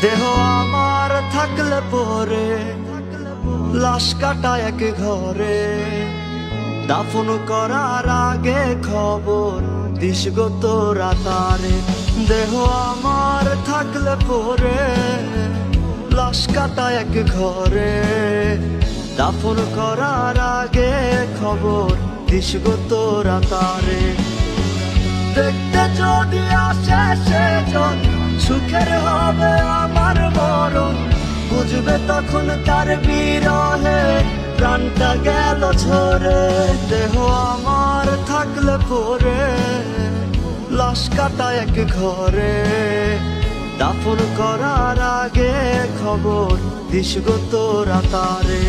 দেহ আমার থাকলে পরে লাশ কাটা এক ঘরে, দাফন করার আগে খবর দিস গো তোরা তারে। দেহ আমার থাকলে পরে লাশ কাটা এক ঘরে, দাফন করার আগে খবর দিস গো তোরা তারে। দেখতে যদি আসে সেজন সুখের হবে আমার মরণ, বুঝবে তখন তার বিরহে প্রাণটা গেল ঝরে। দেহ আমার থাকলে পরে লাশ কাটা এক ঘরে, দাফন করার আগে খবর দিস গো তোরা তারে।